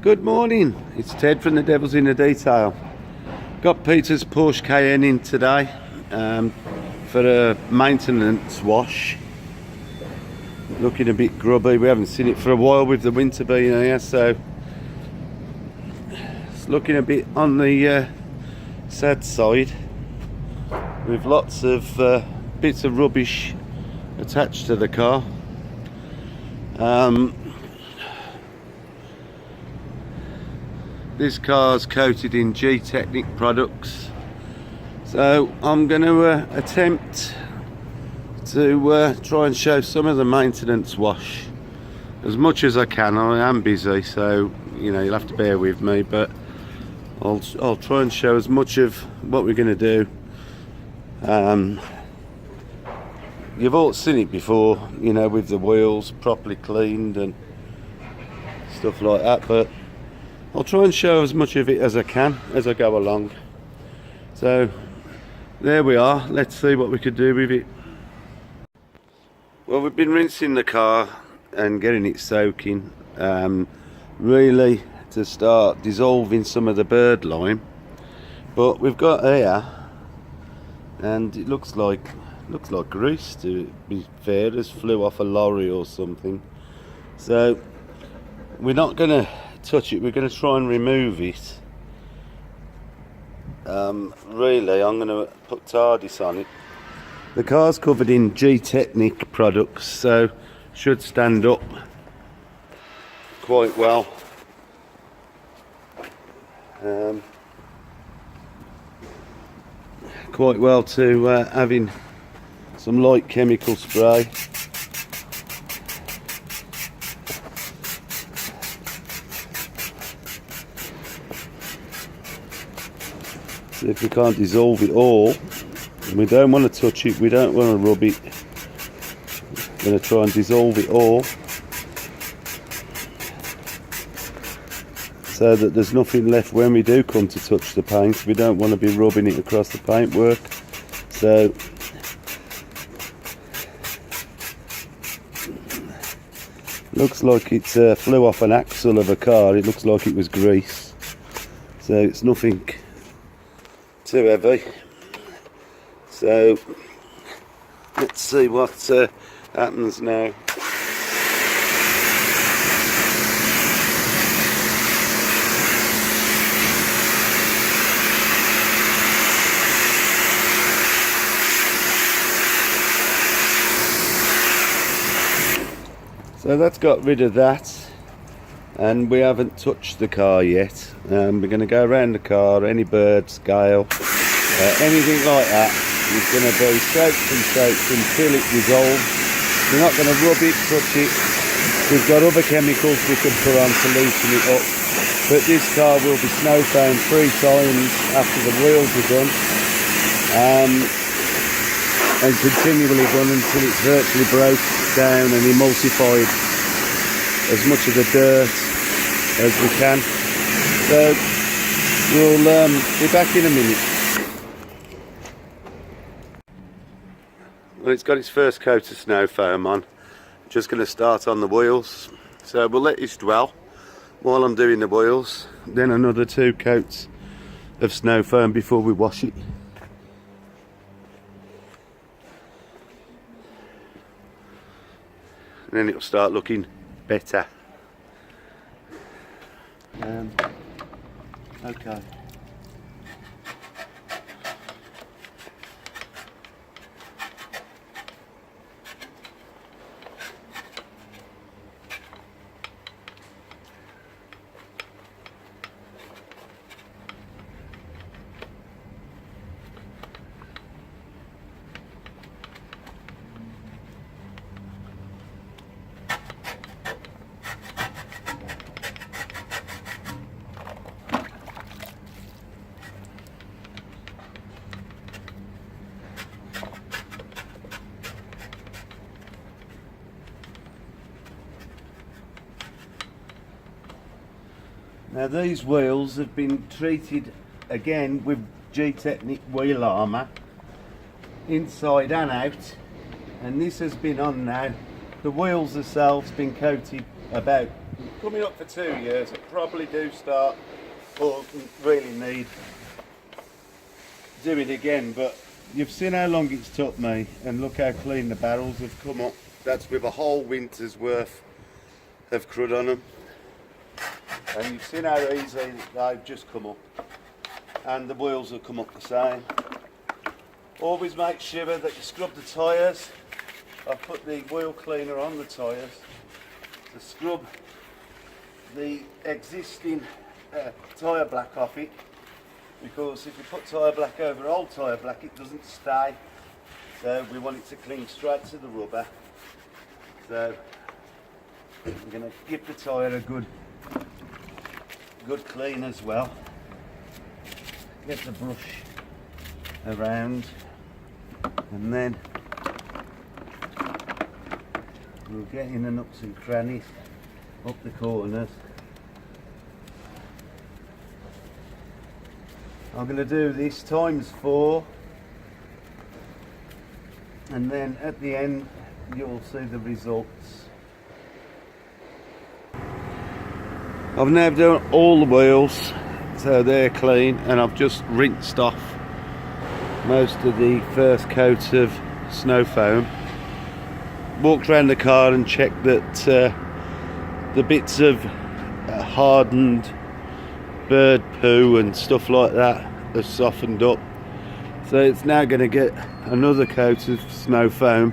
Good morning, it's Ted from the Devil's in the Detail. Got Peter's Porsche Cayenne in today for a maintenance wash. Looking a bit grubby, we haven't seen it for a while with the winter being here, so it's looking a bit on the sad side, with lots of bits of rubbish attached to the car. This car's coated in Gtechnic products, so I'm going to attempt to try and show some of the maintenance wash as much as I can. I am busy, so you know, you'll have to bear with me, but I'll try and show as much of what we're going to do. You've all seen it before, you know, with the wheels properly cleaned and stuff like that, but I'll try and show as much of it as I can as I go along. So there we are, let's see what we could do with it. Well, we've been rinsing the car and getting it soaking, really to start dissolving some of the bird lime, but we've got here, and it looks like grease, to be fair. It just flew off a lorry or something, so we're not going to touch it, we're going to try and remove it. Really, I'm going to put TARDIS on it. The car's covered in Gtechnic products, so should stand up quite well. Quite well to having some light chemical spray. See if we can't dissolve it all. And we don't want to touch it, we don't want to rub it. We're going to try and dissolve it all, so that there's nothing left when we do come to touch the paint. We don't want to be rubbing it across the paintwork. So looks like it flew off an axle of a car. It looks like it was grease, so it's nothing too heavy. So let's see what happens now. So that's got rid of that, and we haven't touched the car yet. We're going to go around the car, any bird, scale, anything like that is going to be soaked until it dissolves. We're not going to rub it, touch it. We've got other chemicals we can put on to loosen it up, but this car will be snow foamed 3 times after the wheels are done, and continually done until it's virtually broke down and emulsified as much of the dirt as we can. So we'll be back in a minute. Well, it's got its first coat of snow foam on. Just going to start on the wheels, so we'll let this dwell while I'm doing the wheels, then another 2 coats of snow foam before we wash it. And then it'll start looking better. Okay. Now these wheels have been treated again with Gtechnic wheel armour inside and out, and this has been on now. The wheels themselves been coated about coming up for 2 years, I probably do start or really need doing it again, but you've seen how long it's took me, and look how clean the barrels have come up. That's with a whole winter's worth of crud on them, and you've seen how easy they've just come up, and the wheels have come up the same. Always make sure that you scrub the tyres. I've put the wheel cleaner on the tyres to scrub the existing tyre black off it, because if you put tyre black over old tyre black, it doesn't stay, so we want it to cling straight to the rubber. So I'm going to give the tyre a good clean as well. Get the brush around, and then we'll get in the nooks and crannies, up the corners. I'm going to do this times 4, and then at the end you'll see the results. I've now done all the wheels, so they're clean, and I've just rinsed off most of the first coat of snow foam. Walked around the car and checked that the bits of hardened bird poo and stuff like that have softened up. So it's now going to get another coat of snow foam.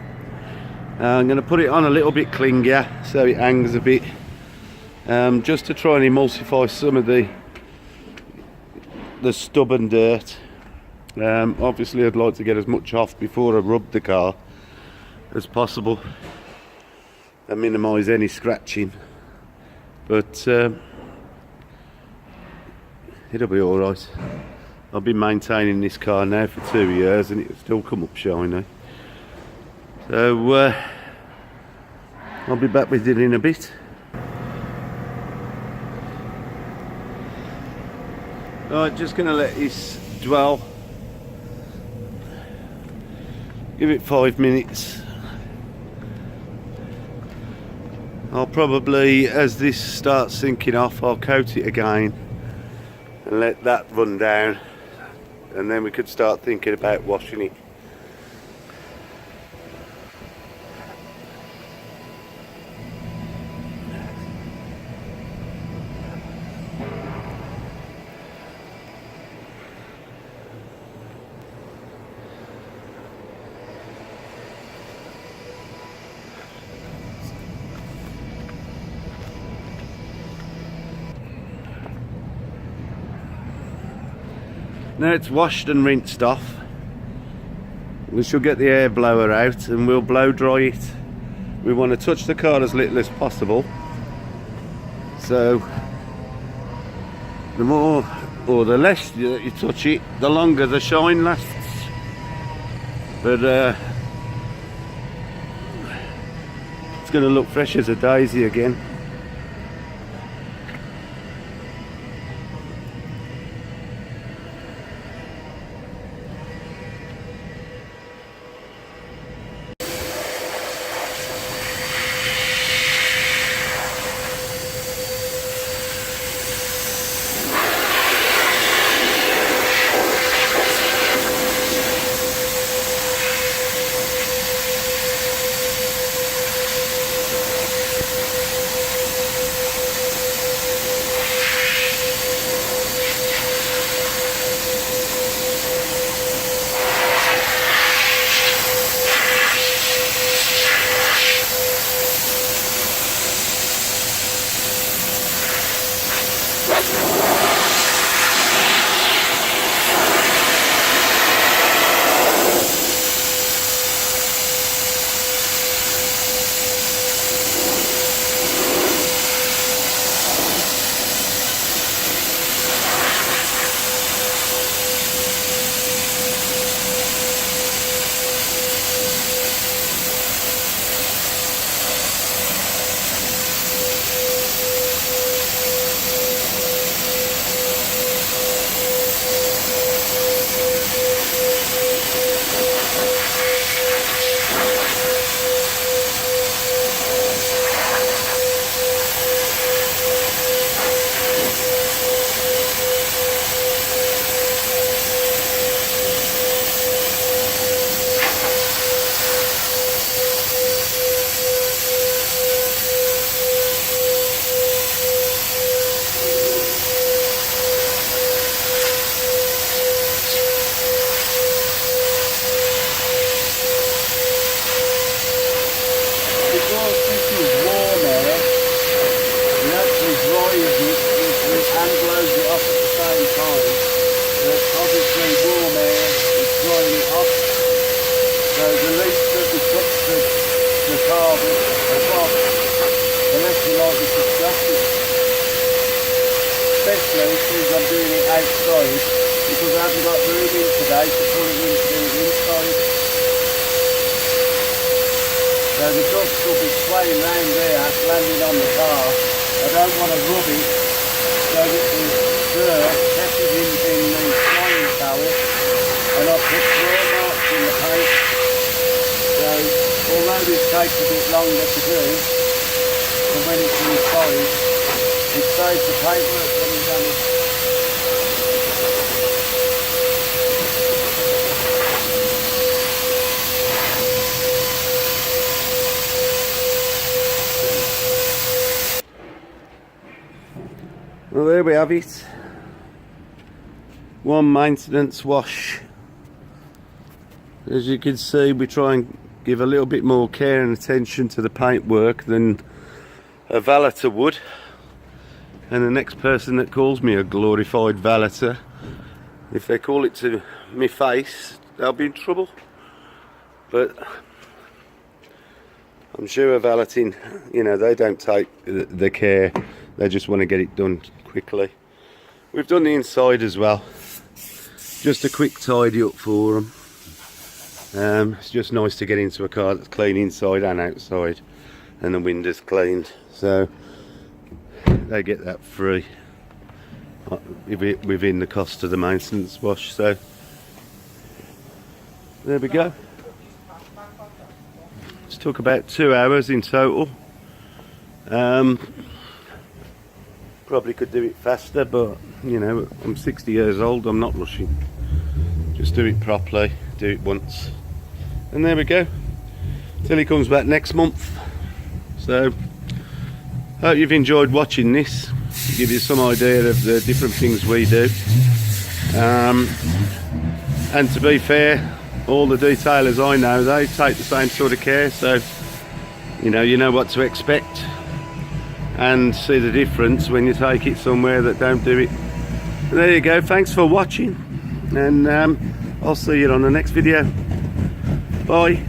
I'm going to put it on a little bit clingier so it hangs a bit, just to try and emulsify some of the stubborn dirt. Obviously I'd like to get as much off before I rub the car as possible and minimise any scratching, but it'll be alright. I've been maintaining this car now for 2 years and it'll still come up shiny. So I'll be back with it in a bit. Right, just going to let this dwell. Give it 5 minutes. I'll probably, as this starts sinking off, I'll coat it again and let that run down, and then we could start thinking about washing it. Now it's washed and rinsed off, we shall get the air blower out and we'll blow dry it. We want to touch the car as little as possible, so the more or the less you touch it, the longer the shine lasts. But it's going to look fresh as a daisy again. obviously warm air is drying it off. So the least that we touch the carbon above, the less you're likely to scratch it. Especially since I'm doing it outside, because I haven't got room in today to pull it in to do it inside. So the dust will be swaying round there, landing on the car. I don't want to rub it so that the dirt catches in the flying towel, and I'll put claw marks in the paint. So although this takes a bit longer to do, and when it's inside, it saves the paintwork getting damaged. Well, there we have it. One maintenance wash. As you can see, we try and give a little bit more care and attention to the paintwork than a valeter would. And the next person that calls me a glorified valeter, if they call it to me face, they'll be in trouble. But I'm sure valeting, you know, they don't take the care. They just want to get it done quickly. We've done the inside as well. Just a quick tidy up for them. It's just nice to get into a car that's clean inside and outside, and the windows cleaned. So they get that free within the cost of the maintenance wash. So there we go. It took about 2 hours in total. Probably could do it faster, but you know, I'm 60 years old, I'm not rushing. Just do it properly, do it once, and there we go, till he comes back next month. So hope you've enjoyed watching this, to give you some idea of the different things we do. And to be fair, all the detailers I know, they take the same sort of care, so you know what to expect, and see the difference when you take it somewhere that don't do it. And there you go, thanks for watching, and I'll see you on the next video. Bye.